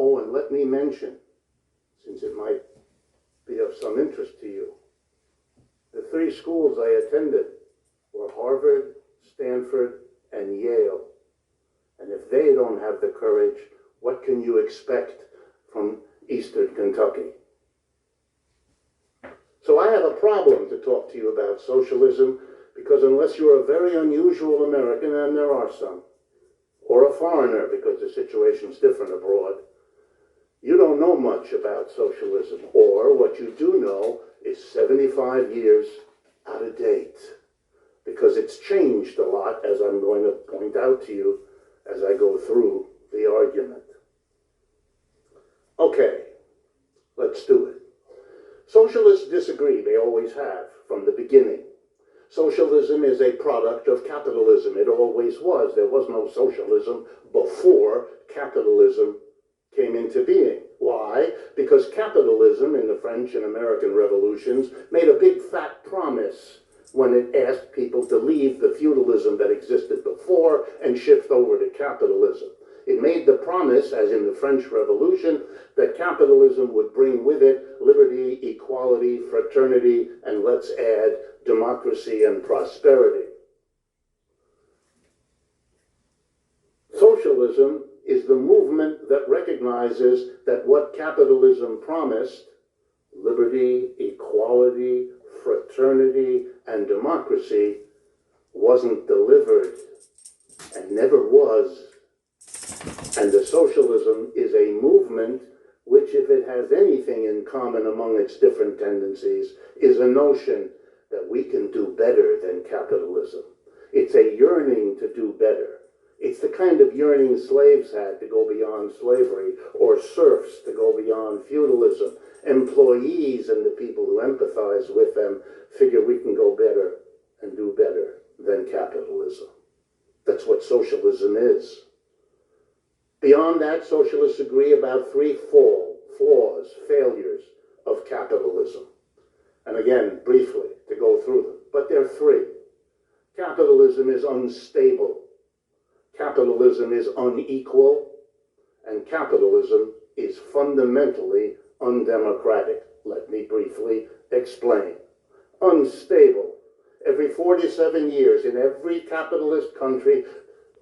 Oh, and let me mention, since it might be of some interest to you, the three schools I attended were Harvard, Stanford, and Yale. And if they don't have the courage, what can you expect from Eastern Kentucky? So I have a problem to talk to you about socialism, because unless you're a very unusual American, and there are some, or a foreigner, because the situation's different abroad, you don't know much about socialism, or what you do know is 75 years out of date, because it's changed a lot, as I'm going to point out to you as I go through the argument. Okay, let's do it. Socialists disagree, they always have, from the beginning. Socialism is a product of capitalism. It always was. There was no socialism before capitalism came into being. Why? Because capitalism in the French and American revolutions made a big fat promise when it asked people to leave the feudalism that existed before and shift over to capitalism. It made the promise, as in the French Revolution, that capitalism would bring with it liberty, equality, fraternity, and let's add democracy and prosperity. Socialism is the movement that recognizes that what capitalism promised, liberty, equality, fraternity, and democracy, wasn't delivered and never was. And the socialism is a movement which, if it has anything in common among its different tendencies, is a notion that we can do better than capitalism. It's a yearning to do better. It's the kind of yearning slaves had to go beyond slavery, or serfs to go beyond feudalism. Employees and the people who empathize with them figure we can go better and do better than capitalism. That's what socialism is. Beyond that, socialists agree about three flaws, failures of capitalism. And again, briefly, to go through them. But there are three. Capitalism is unstable. Capitalism is unequal. And capitalism is fundamentally undemocratic. Let me briefly explain. Unstable. Every 47 years in every capitalist country,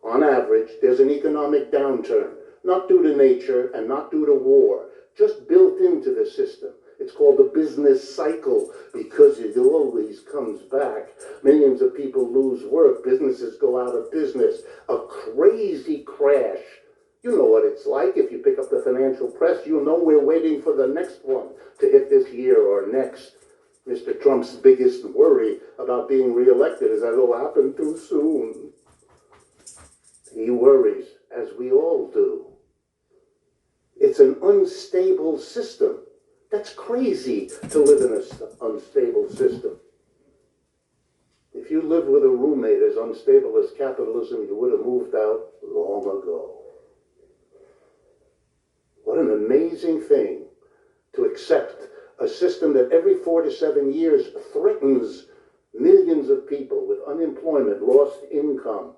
on average, there's an economic downturn, not due to nature and not due to war, just built into the system. It's called the business cycle because it always comes back. Millions of people lose work, businesses go out of business, a crazy crash. You know what it's like. If you pick up the financial press, you know we're waiting for the next one to hit this year or next. Mr. Trump's biggest worry about being reelected is that it'll happen too soon. He worries, as we all do. It's an unstable system. That's crazy to live in an unstable system. If you lived with a roommate as unstable as capitalism, you would have moved out long ago. What an amazing thing to accept a system that every 4 to 7 years threatens millions of people with unemployment, lost income,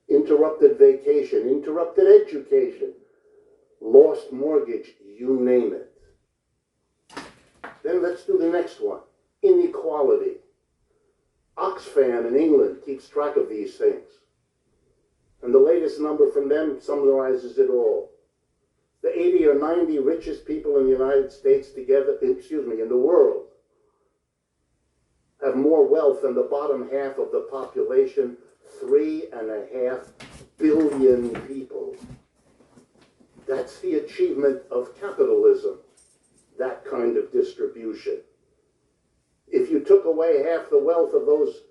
interrupted vacation, interrupted education, lost mortgage, you name it. Then let's do the next one, inequality. Oxfam in England keeps track of these things. And the latest number from them summarizes it all. The 80 or 90 richest people in the United States together, in the world, have more wealth than the bottom half of the population, 3.5 billion people. That's the achievement of capitalism, that kind of distribution. If you took away half the wealth of those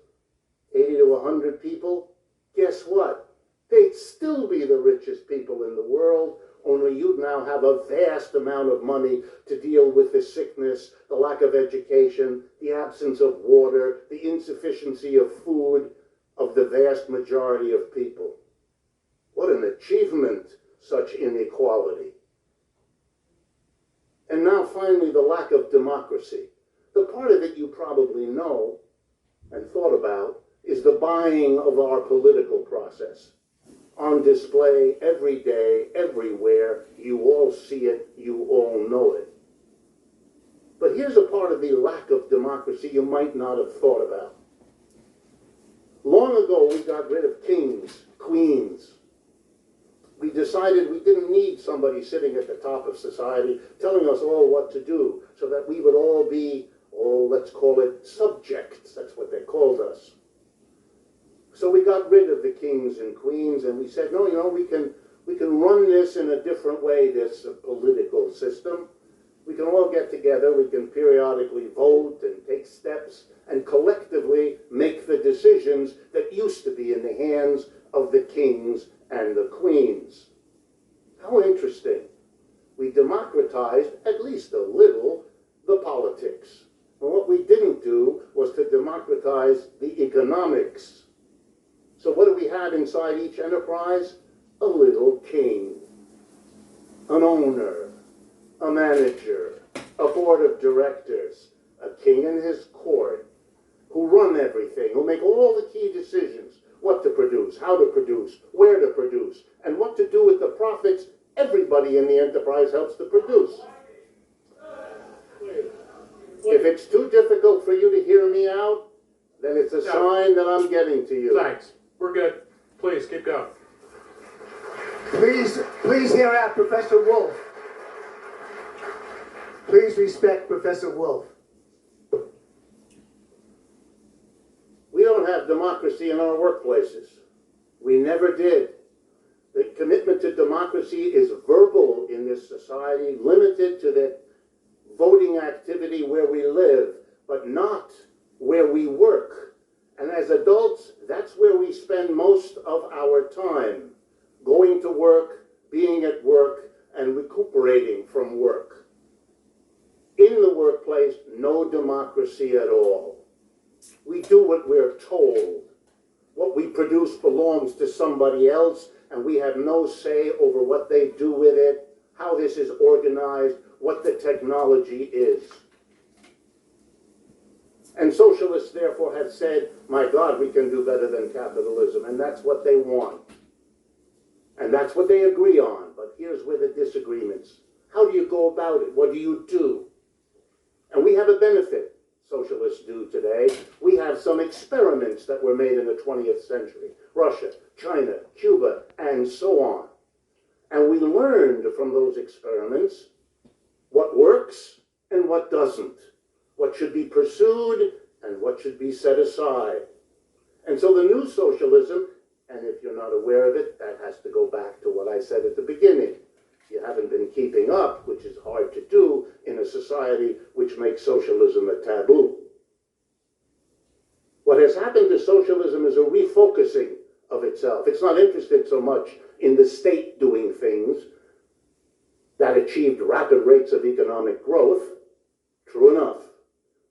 80 to 100 people, guess what? They'd still be the richest people in the world, only you'd now have a vast amount of money to deal with the sickness, the lack of education, the absence of water, the insufficiency of food of the vast majority of people. What an achievement, such inequality. And now finally, the lack of democracy. The part of it you probably know and thought about is the buying of our political process. On display every day, everywhere, you all see it part of the lack of democracy you might not have thought about. Long ago, we got rid of kings, queens. We decided we didn't need somebody sitting at the top of society telling us all what to do, so that we would all be, oh, let's call it subjects. That's what they called us. So we got rid of the kings and queens, and we said, no, you know, we can run this in a different way, this political system. We can all get together, we can periodically vote and take steps and collectively make the decisions that used to be in the hands of the kings and the queens. How interesting. We democratized, at least a little, the politics. And what we didn't do was to democratize the economics. So what do we have inside each enterprise? A little king, an owner, a manager, a board of directors, a king and his court, who run everything, who make all the key decisions, what to produce, how to produce, where to produce, and what to do with the profits everybody in the enterprise helps to produce. If it's too difficult for you to hear me out, then it's a sign that I'm getting to you. Thanks. We're good. Please, keep going. Please hear out Professor Wolf. Please respect Professor Wolf. We don't have democracy in our workplaces. We never did. The commitment to democracy is verbal in this society, limited to the voting activity where we live, but not where we work. And as adults, that's where we spend most of our time, going to work, being at work, and recuperating from work. In the workplace, no democracy at all. We do what we're told. What we produce belongs to somebody else, and we have no say over what they do with it, how this is organized, what the technology is. And socialists, therefore, have said, my God, we can do better than capitalism, and that's what they want. And that's what they agree on, but here's where the disagreements. How do you go about it? What do you do? And we have a benefit, socialists do today. We have some experiments that were made in the 20th century. Russia, China, Cuba, and so on. And we learned from those experiments what works and what doesn't, what should be pursued and what should be set aside. And so the new socialism, and if you're not aware of it, that has to go back to what I said at the beginning. You haven't been keeping up, which is hard to do in a society which makes socialism a taboo. What has happened to socialism is a refocusing of itself. It's not interested so much in the state doing things that achieved rapid rates of economic growth, true enough,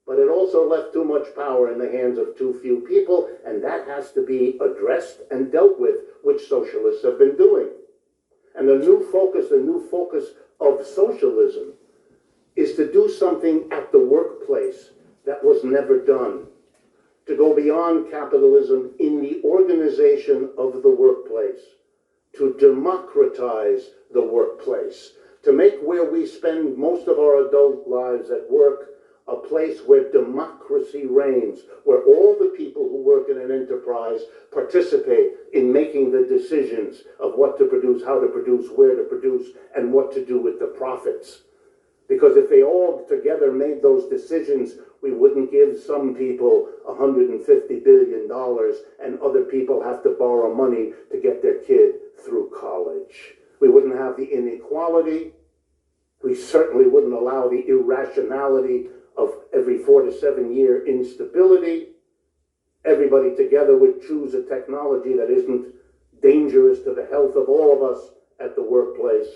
but it also left too much power in the hands of too few people, and that has to be addressed and dealt with, which socialists have been doing. And the new focus of socialism is to do something at the workplace that was never done, to go beyond capitalism in the organization of the workplace, to democratize the workplace, to make where we spend most of our adult lives at work a place where democracy reigns, where all the people who work in an enterprise participate in making the decisions of what to produce, how to produce, where to produce, and what to do with the profits. Because if they all together made those decisions, we wouldn't give some people $150 billion and other people have to borrow money to get their kid through college. We wouldn't have the inequality. We certainly wouldn't allow the irrationality of every 4 to 7 year instability. Everybody together would choose a technology that isn't dangerous to the health of all of us at the workplace.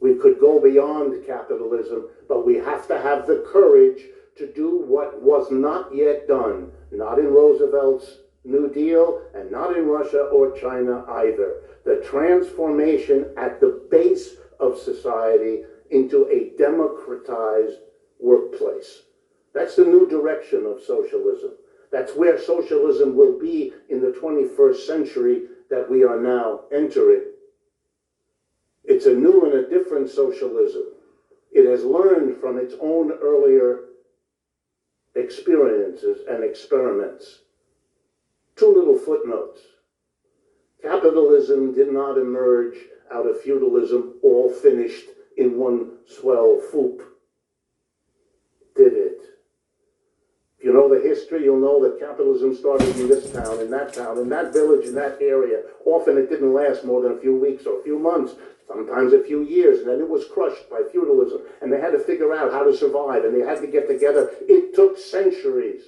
We could go beyond capitalism, but we have to have the courage to do what was not yet done, not in Roosevelt's New Deal and not in Russia or China either. The transformation at the base of society into a democratized workplace. That's the new direction of socialism. That's where socialism will be in the 21st century that we are now entering. It's a new and a different socialism. It has learned from its own earlier experiences and experiments. Two little footnotes. Capitalism did not emerge out of feudalism, all finished in one swell swoop, did it? If you know the history, you'll know that capitalism started in this town, in that village, in that area. Often it didn't last more than a few weeks or a few months, sometimes a few years, and then it was crushed by feudalism, and they had to figure out how to survive, and they had to get together. It took centuries.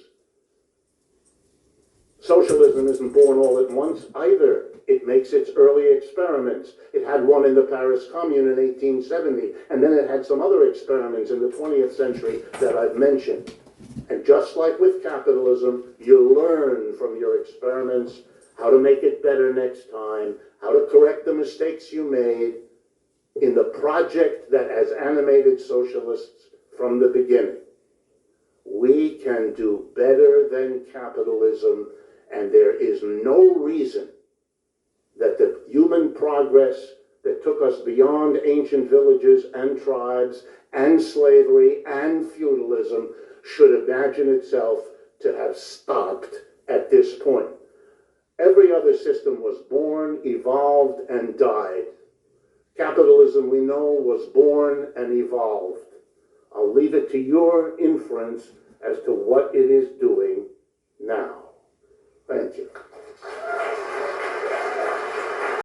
Socialism isn't born all at once either. It makes its early experiments. It had one in the Paris Commune in 1870, and then it had some other experiments in the 20th century that I've mentioned. And just like with capitalism, you learn from your experiments how to make it better next time, how to correct the mistakes you made in the project that has animated socialists from the beginning. We can do better than capitalism, and there is no reason that the human progress that took us beyond ancient villages and tribes and slavery and feudalism should imagine itself to have stopped at this point. Every other system was born, evolved, and died. Capitalism, we know, was born and evolved. I'll leave it to your inference as to what it is doing now. Thank you.